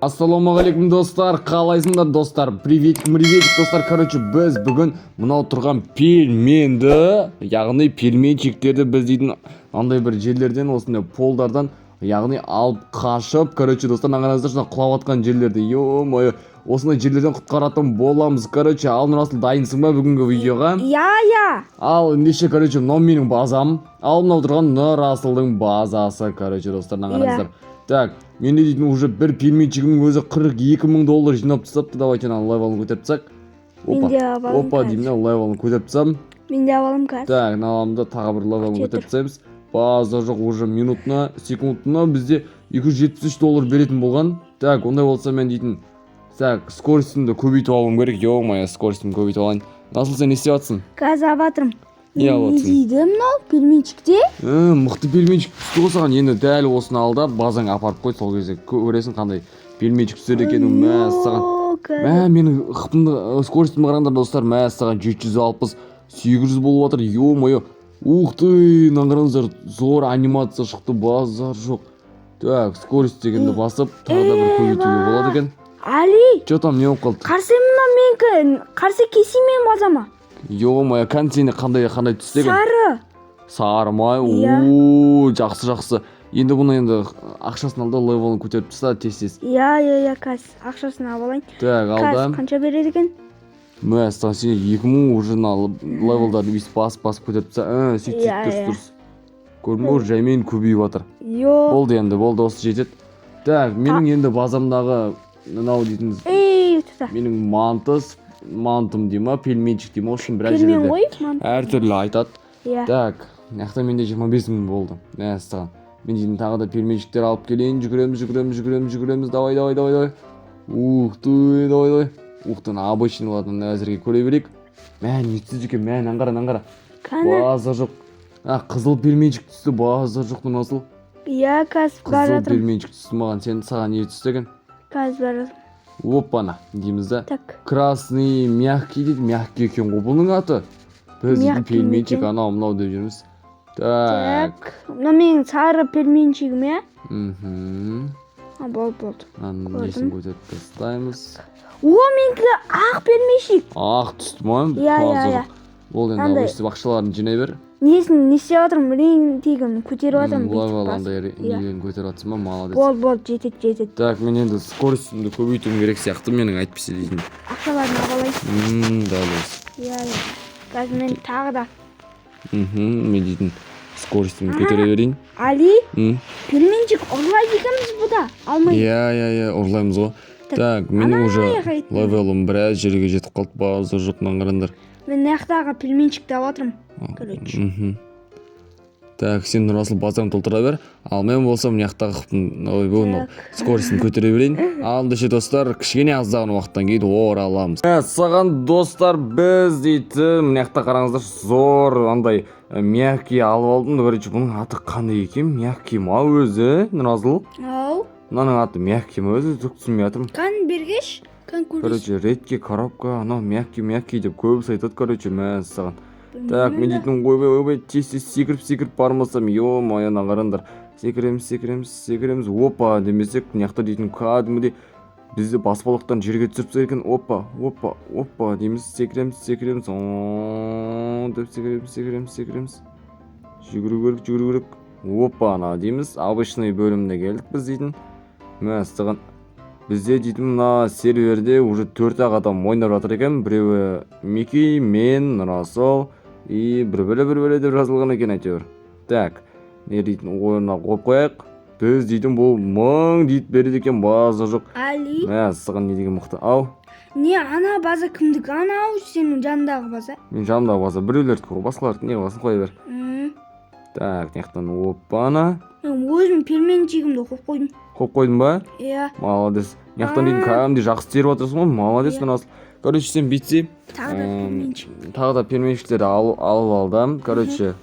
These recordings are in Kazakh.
Ассалаумағалейкум достар, қалайсыңдар достар? Приветик достар. Короче, біз бүгін мынау тұрған пельменді, яғни пельменчиктерді біз дейтін андай бір жерлерден, осындай полдардан, яғни алып қашып, короче, достар, нағаныздар шына құлап атқан жерлерді, ё-мойы, осындай жерлерден құтқаратын боламыз. Короче, ал Нұрасыл дайынсың ба бүгінгі видеоға? Я. Ал ендеше, короче, мынау менің базам, ал мынау тұрған Нұрасылдың базасы, короче, достар, нағаныздар. Так, менде дейтін уже бір пельменчигімнің өзі $42,000 жинап тастапты. Давайте ана лайвалын көтеріп тастақ. Опа, деймін, лайвалын көтеріп тастам. Мен де алалым қазір. Так, наламда тағы бір лайвалын көтеріп тастаймыз. База жоқ, уже минутына, секундына бізде $273 беретін болған. Так, ондай болса мен дейтін, так, скоростімді көбейтіп алуым керек. Ё-моё, скоростімді көбейтіп алайын. Насыл, сен не істеп жатсың? Қазір аватырым. Не алып жатсың? Не дейді мынау пельменчикте? Мықты пельменчик түсті ғой саған. Енді дәл осыны ал да базаңа апарып қой, сол кезде көресің қандай пельменчик түседі екенін. Саған менің қыпымды скоростімді қараңдар достар. Саған 760 800 болып жатыр. Ё-моё, ух ты, қараңыздар, зор анимация шықты, базар жоқ. Так, скорость дегенді басып тағы да бір көбейтуге болады екен. Али, Че там, не болып қалды? қарсы менікі, қарсы кесей мен базама. Ё-моё, сені қандай түсті екен? Сары ма? Жақсы. Енді бұны енді ақшасын алда левелін көтеріп тастады тез. Я, қазір ақшасын алып алайын. Так, алда. Қазір қанша береді екен? Саған сені 2000 уже левелдарды басып көтеріп тастады. Сөйтіп дұрыс. Көрдің бе, жаймен көбейіп жатыр. Болды енді, осы жетеді. Так, менің енді базамдағы мынау дейтініз. Менің мантым дейма, пельменчик дейма, үшін біраз жерде әртүрлі айтады. Так, яқта менде 25,000 болды. Саған. Мен дейін тағы да пельменчиктер алып келейін. Жүгіреміз. Давай. Ух ты, давай. Ух ты, обычный ладно, әзірге көре берейік. Нетсіз екен, аңғара. База жоқ. Қызыл пельменчик түсті, база жоқ Нұрасыл. Я, қазір бар жатырмын. Қызыл жатырмын. пельменчик түсті маған, саған не түсті екен? Қазір бар жатырмын. Опана, дейміз да. Так. Красный, мягкий дейді, мягкий екен ғой бұның аты. Біз дейтін пельменчик анау деп жүрміз. Так. Мына менің сары пельменчигім, я? Болды. Несін көтеріп тастаймыз. Менікі ақ пельменчик. Ақ түсті ма? Я. Ол енді өстіп ақшаларын жинай бер. Несін не істеп жатырмын, реңтегін көтеріп жатырмын. Лайваландай неген көтеріп жатсың ба, молодец. Болды, жетеді. Так, мен енді скоростімді көбейтуім керек сияқты, менің айтпесе дейтін. Ақшаларын алайын. Дәл осы. Я. Қазір мен тағы да. Мен дейтін скоростімді көтере берейін. Али, пельменчик ұрлайды екенбіз бұда, алмай. Я, ұрлаймыз ғой. Так, менің уже левелім біраз жерге жетіп қалды, база жоқнан қарандар. Мен наяқтағы пельменчикті алатырым. Короче. Так, сен Нұрасыл базаны толтыра бер. Ал мен болсам наяқтағы скоростін көтере берейін. Ал ендеше достар, кішкене аздаған уақыттан кейін ораламыз. Саған достар, біз дейтін наяқта қараңыздар, зор андай мягкий алып алдым. Короче, бұның аты қандай екен? Мягкий ма өзі, Нұрасыл? Ау. Мынаның аты мягкий ма өзі? Түсінбей жатырмын. Қан бергеш? Короче, редкий коробка, анау мягкий деп көбісі айтады, короче, саған. Так, мен дейтін ойбай, тез секіріп бармасам, ё-моё, қарандар. Секіреміз. Опа, демесек, мияқта дейтін кәдімгідей бізді баспалықтан жерге түсіріп екен. Опа, дейміз, секіреміз. Секіреміз. Жүгіру керек. Опа, дейміз, обычный бөлімде келдік біз дейтін. Саған. Бізде дейтін мына серверде уже 4 адам ойнап жатыр екен. Біреуі Микки, мен, Нұрасыл и бір деп жазылған екен әйтеуір. Так, не дейтін ойына қойып қояйық. Біз дейтін бұл 1000 дейт береді екен, база жоқ. Али. Саған не деген мықты. Ау. Не, ана база кімдік? Ана сенің жанындағы база? Мен жанымдағы база біреулерді қой, басқаларды не қыласын қоя бер. Так, наяқтан опана. Мен өзім пельменчигімді қойып қойдың ба? Иә. Молодец. Наяқтан дейтін кәдімгідей жақсы теріп отырсың ғой, молодец Нұрасыл. Короче, сен бүйтсе, тағы да пельменчиктерді алып алдым. Короче,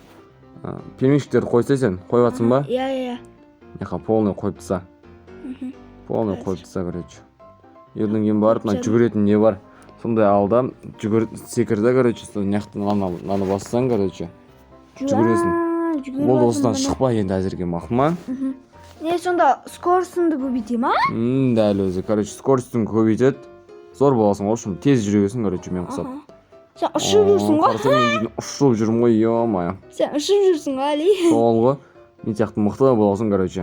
пельменчиктерді қойса сен, қойып жатсың ба? Иә. Яқа полный қойып таста. Короче. Ердің кейін барып, жүгіретін не бар? Сондай алдым, секірді, короче, наяқтан наны бассаң, короче, жүгіресің. Болды, осыдан шықпа енді әзірге мақұл ма? Не сонда скоростыңды көбейтейін ма? Дәл өзі. Короче, скоростың көбейтеді. Зор боласың ғой, үшін тез жүре бересің, короче, мен құсап. Сен ұшып жүрсің ғой. Қарасам мен дейтін ұшып жүрмін ғой, ё-моё. Сен ұшып жүрсің ғой, Али. Сол ғой. Мен сияқты мықты боласың, короче.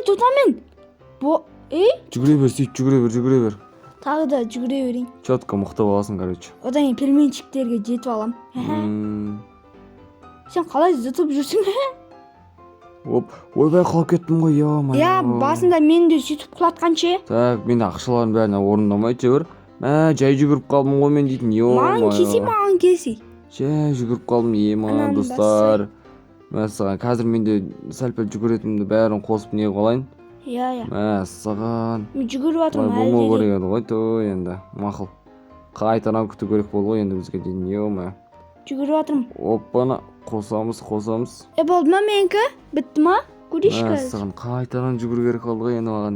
Тотамен. Жүгіре бер, сөйт, жүгіре бер. Тағы да жүгіре берейін. Четко мықты боласың, короче. Одан кейін пельменчиктерге жетіп алам. Сен қалай зытып жүрсің? Ойбай қалып кеттім ғой, ё-моё. Басында мен де сөйтіп құлатқанша. Так, мен ақшалардың бәріне орындамай жібер. Жай жүгіріп қалдым ғой мен дейтін, ё-моё. Маған келсей. Жай жүгіріп қалдым, ема, достар. Мәссаған, қазір менде сәл-пәл жүгіретімді бәрін қосып не қылайын. Мәссаған. Мен жүгіріп атырмын әлі де. Болмау керек еді ғой, той енді. Мақыл. Қайтадан күту керек болды ғой енді бізге дейін, ё-моё. Жүгіріп атырмын. Оппана, қосамыз. Болды ма менікі? Бітті ма? Көрейші қазір. Мәссаған, қайтадан жүгіру керек болды ғой енді маған.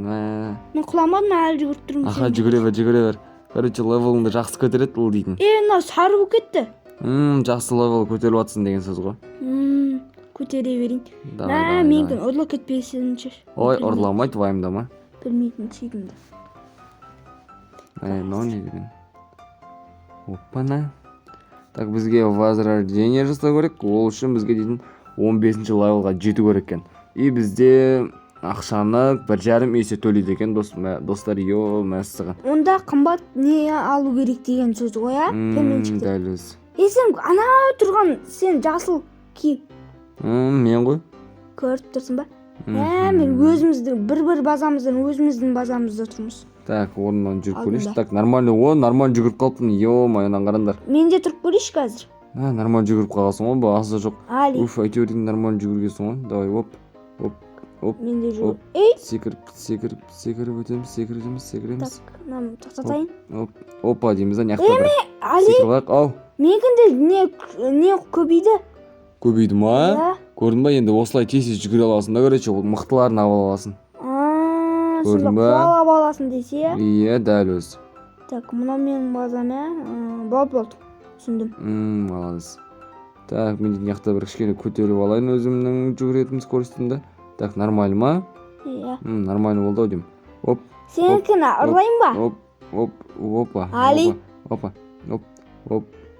Мен құламадым, әлі жүгіріп тұрмын. Аха, жүгіре бер. Короче, левеліңді жақсы көтереді ол дейтін. Мынау сары болып кетті. Жақсы левел көтеріп атсың деген сөз ғой. Көтере берейін. Менің ұрлап кетпесінші. Ой, ұрламайды, вайымдама. Білмейтін сүйдімді. Мынау не деген? Оппана. Так, бізге возрождение жасау керек. Ол үшін бізге дейтін 15-ші левелға жету керек екен. И бізде ақшаны 1,5 есе төлейді екен, достар, мәссаған. Онда қымбат не алу керек деген сөз ғой, пельменчиктер. Дәл өзі. Сен ана тұрған, сен жасыл киіп. Мен ғой. Көріп тұрсың ба? Мен өзіміздің, бір базамыздан өзіміздің базамызда тұрмыз. Так, орнынан жүріп көрейші. Так, нормально жүгіріп қалыптың, ё-моёнан қарандар. Мен де тұрып көрейші қазір. Нормально жүгіріп қаласың ғой, бағасы жоқ. Али. Әйтеуір нормально жүгіргенсің ғой. Давай, оп. Мен де жүгір. Секіріп өтеміз. Так, тоқтатайын. Опа дейміз да, неқта бір. Али. Секіріп ау. Менікінде не көбейді? Көбейді ма? Көрдің ба, енді осылай тез жүгіре аласың да, короче, мықтыларын ала аласың. Көрдің ба? Қуалап аласың десе? Иә, дәл өзі. Так, мұна менің базам, болды. Түсіндім. Молодец. Так, мен неқта бір кішкене көтеріп алайын өзімнің жүгіретін скоростымды. Так, нормально ма? Иә. Нормально болды ау деймін. Оп. Сенікіні ұрлайын ба? Опа. Али. Опа.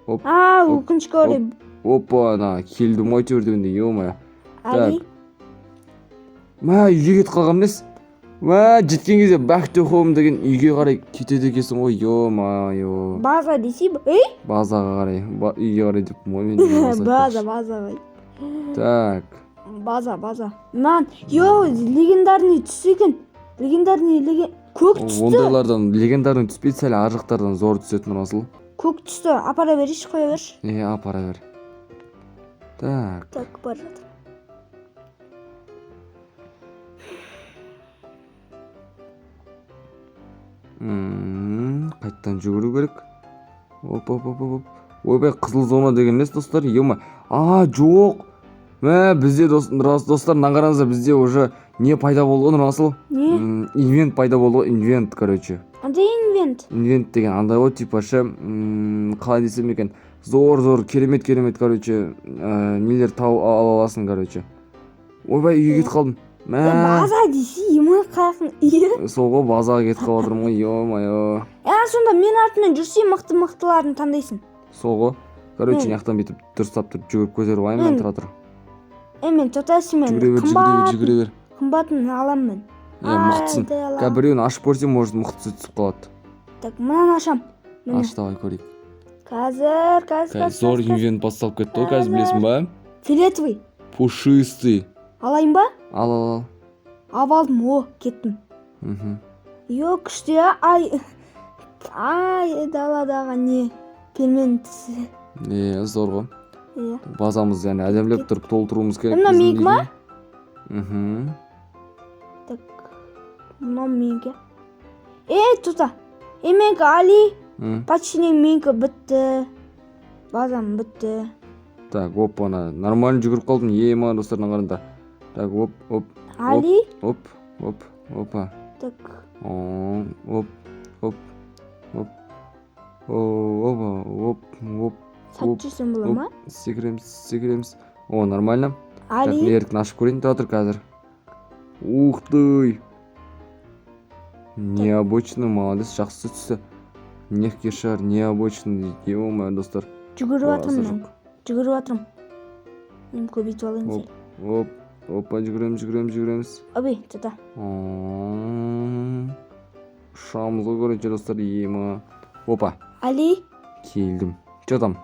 Өкінішке орай. Опа, келдім ғой әйтеуір дегенде, ё-моё. Али. Үйге кетіп қалғам нес? Жеткен кезде бәкті оқуым деген үйге қарай кетеді екенсің ғой, ё-моё. База десей ба? Базаға қарай, үйге қарай деп қоймын. База ғой. Так. База. Легендарный түс екен. Көк түсті. Ондайлардан легендарный түспейді, сәл аржықтардан зор түсетін расыл. Көк түсті, апара берейші, қоя берші. Апара бер. Так, бар жатыр. Қайттан жүгіру керек. Оп. Ойбай, қызыл зона деген нес, достар? Жоқ. Бізде достар, наңғаранызда бізде уже не пайда болды ғой, расыл? Не? Инвент пайда болды ғой, инвент, короче. Андай инвент? Инвент деген андай ғой, типашы, қалай десем екен, зор, керемет, короче, нелер тау ала аласың, короче. Ойбай, үйге кетіп қалдым. База десе, қаяқын үйі? Сол ғой, базаға кетіп қалатырмын ғой, ё-моё. Сонда мен артымен жүрсей мықтыларын таңдайсың. Сол ғой, короче, неқтан бетіп дұрыстап тұрып жүгіріп көтеріп айын, мен тұра тұр. Мен тұтасың мен, жүгіре бер. Қымбатын алам мен. Мықтысың. Біреуін ашып көрсем, может, мықтысы түсіп қалады. Так, мұнан ашам. Аш, давай, көрейік. Қазір. Зор инвент басталып кетті ғой, қазір білесің ба? Фиолетовый. Пушистый. Алайын ба? Ал. Алдым, кеттім. Күшті, даладағы не? Пельмен тісі. Зор ғой. Базамыз яғни әдемлеп тұрып толтыруымыз керек. Мұна менікі ма? Так, мұна менікі. Тұта. Менікі Али. Почти менікі бітті. Базам бітті. Так, опа, нормально жүгіріп қалдым. Ема, достарынан қарында. Так, оп. Али. Опа. Так. Оп. Сәт жүрсен бола ма? Секіреміз. Нормально. Али. Так, еркін ашып көрейін, тұра тұр қазір. Ух ты. Необычный, молодец, жақсы түсті. Нехке шығар, необычный дейді. Е-мо, достар. Жүгіріп жатырмын мен. Жүгіріп жатырмын. Мен көбейтіп алайын сәл. Оп, опа, жүгіреміз. Обей, тата. Ұшамыз ғой көрінше, достар. Ема. Опа. Али. Келдім. Че там?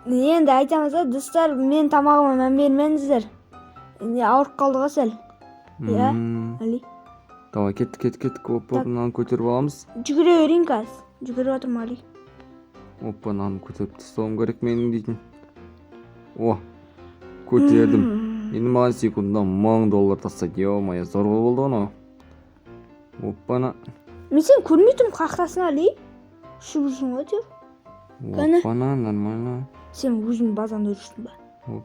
Енді айтамыз да, достар, мен тамағыма мән бермеңіздер. Ауырып қалды ғой сәл. Иә, Али. Давай, кеттік. Опа, мынаны көтеріп аламыз. Жүгіре берейін қазір. Жүгіріп жатырмын, Али. Опа, мынаны көтеріп тастауым керек менің дейтін. О, көтердім. Енді маған секундда $1000 тастайды. Е-мое, зорға болды ғой. Опа-на. Мен сен көрмей тұрмын қақтасын, Али. Ұшып жүрсің ғой тер. Опа-на, нормально. Сен өзің базанда жүрсің ба? Оп.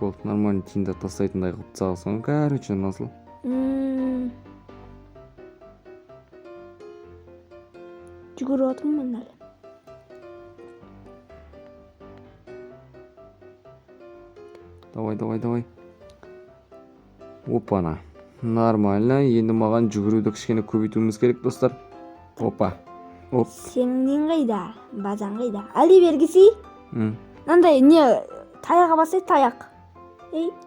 Болды, нормально тиында тастайтындай қылып тастағансың. Короче, насыл. Жүгіріп отырмын мен әлі. Давай. Опа-на. Нормально. Енді маған жүгіруді кішкене көбейтуіміз керек, достар. Опа. Оп. Сенің нең қайда? Базаң қайда? Али бергісі? Нандай не таяға басай, таяқ.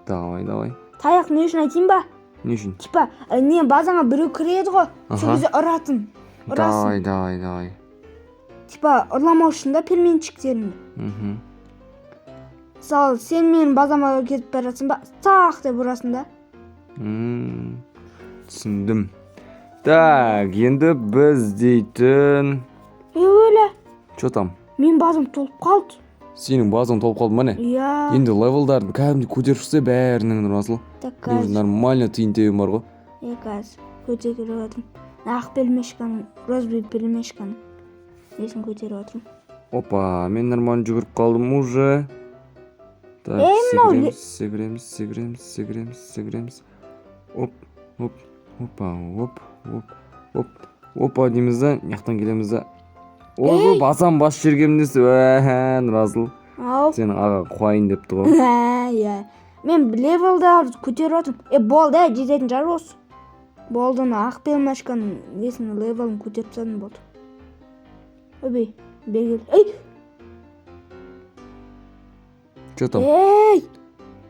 Давай. Таяқ не үшін айтайын ба? Не үшін? Типа, не базаңа біреу кіреді ғой. Сол кезде ұратын. Давай. Типа, ұрламау үшін да перменчиктеріңді. Мысалы, сен менің базама кетіп бара жатсың ба? Тақ деп ұрасың да. Түсіндім. Так, енді біз дейтін... Өлі. Че там? Мен базам толып қалды. Сенің базаң толып қалды ма не? Иә. Енді левелдарды кәдімгі көтеріп шықса бәрінің Расыл. Так, қазір. Нормально тиын тебім бар ғой. Иә, қазір. Көтеріп жатырмын. Ақ пельмешканың, розбей пельмешканың. Несін көтеріп жатырмын. Опа, мен нормально жүгіріп қалдым уже. Так, секіреміз. Опа дейміз да, яқтан келеміз да. Ой, басам бас жергемдесі. Расыл. Сенің аға қуайын депті ғой. Иә. Мен левелдарды көтеріп жатырмын. Болды, жететін жар осы. Болды, ақ пельмешканың несін левелін көтеріп тастадым болды. Өбей, бергел. Че там?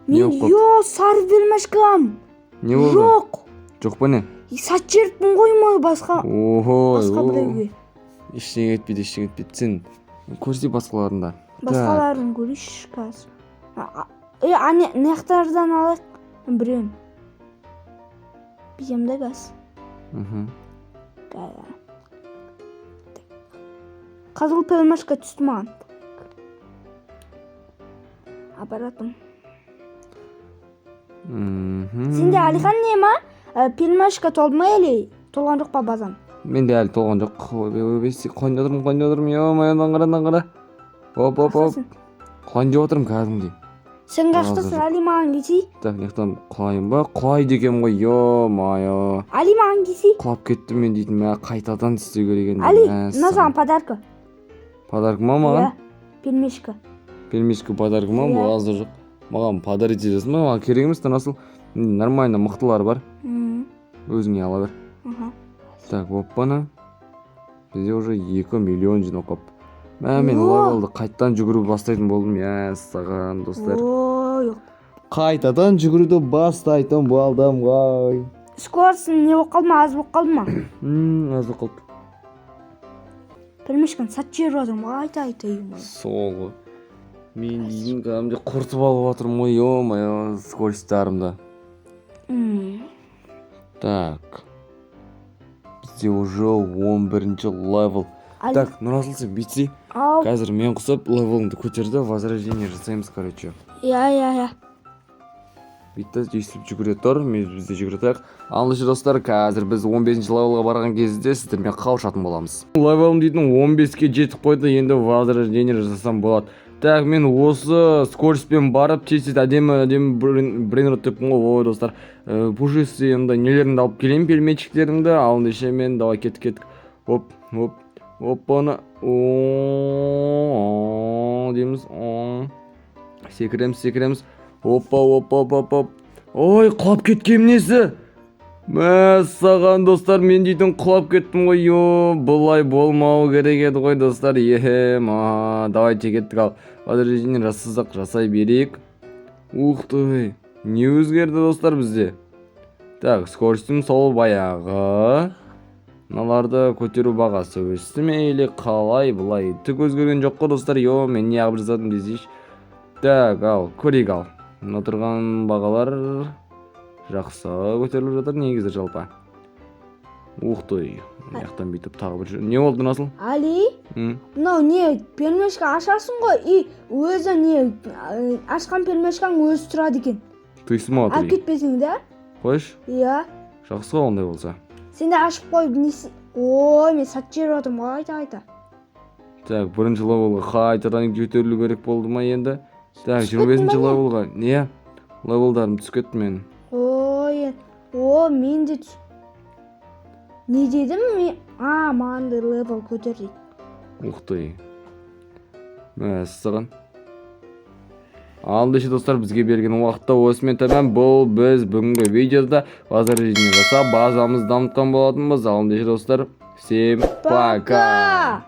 Мен сары пельмешкам. Не болды? Жоқ па не? Сат жеріппін ғой ма басқа біреуге. Ештеңе етпейді. Сен көрсе басқаларында. Басқаларын көрейші қазір. Нектардан алайық. Біреуін. Біземді қаз. Қызыл пельмешка түсті маған. Апаратым. Сенде Алихан не ма? Пельмешка толды ма әлі? Толған жоқ па базан? Мен де әлі толған жоқ. Қойында отырмын. Е-мойдан қара. Оп. Қойында отырмын кәдімге. Сен қақтасың Али маған кесі? Так, нектен қойын ба? Қойды екем ғой. Е-мойо. Али маған кесі? Құлап кеттім мен дейтін. Қайтадан істеу керек. Али, мынаған подарка. Подарка ма маған? Пельмешка. Пельмешка подарка ма? Бұл азыр жоқ. Маған подарить етесің ба? Маған керек емес насыл. Нормально мықтылар бар. Өзіңе ала бер. Так, оппана. Бізде уже 2 миллион жинап қап. Мен левелді қайтадан жүгіру бастайтын болдым. Саған, достар. Қайтадан жүгіруді бастайтын болдым ғой. Скорсын не болып қалды ма? Аз болып қалды ма? Аз болып қалды. Пельмешканы сат жеріп отырмын. Айта. Сол ғой. Мен дейін кәдімде құртып алып отырмын ғой. Е-мое, скоростарымда. Так. Бізде уже 11-ші левел. Так, Нұрасыл сен бүйтсей. Қазір мен құсып левеліңді көтерді, возрождение жасаймыз, короче. Иә. Бүйтті, естіп жүгіре тұр, бізде жүгіре тұрақ. Алынышы достар, қазір біз 15-ші левелға барған кезде сіздермен қауышатын боламыз. Левелім дейтін 15-ке жетіп қойды, енді возрождение жасасам болады. Так, мен осы скоростьпен барып, тез әдемі брейнрот теппін ғой, ой достар. Пушисті енді нелеріңді алып келейін, пельменчиктеріңді, алындыше мен, давай кеттік. Оппаны. Дейміз. секіреміз. Опа. Ой, құлап кеткем несі? Мәссаған достар, мен дейтін құлап кеттім ғой. Бұлай болмау керек еді ғой достар. Давайте кеттік ал. Подождение жасай берейік. Ух ты, не өзгерді достар бізде? Так, скоростім сол баяғы. Мыналарды көтеру бағасы өсті ме или қалай бұлай? Түк өзгерген жоқ қой достар. Мен не ағып жасадым десейші. Так, ал, көрейік ал. Мына тұрған бағалар жақсы көтеріліп жатыр негізі жалпы. Ух ты, яқтан бүйтіп тағы бір. Не болды насыл? Али, мынау не пельмешка ашасың ғой, и өзі не ашқан пельмешкаң өзі тұрады екен. Ты смотри. Алып кетпесің да? Қойш? Иә. Жақсы ғой ондай болса. Сен де ашып қойып несі? Ой, мен сатып жіберіп отырмын қайта. Так, бірінші левелға қайтадан көтерілу керек болды ма енді? Так, 25-ші левелға. Не? Левелдарым түсіп кетті мен. Ой, мен де не дедім мен? Маңды левел көтер дейді. Ух ты. Мәссаған. Алдышы достар, бізге берген уақытта осымен тәмам. Бұл біз бүгінгі видеода базаржиден жасап базамыз дамытқан болатынбыз. Алдышы достар, всем пока!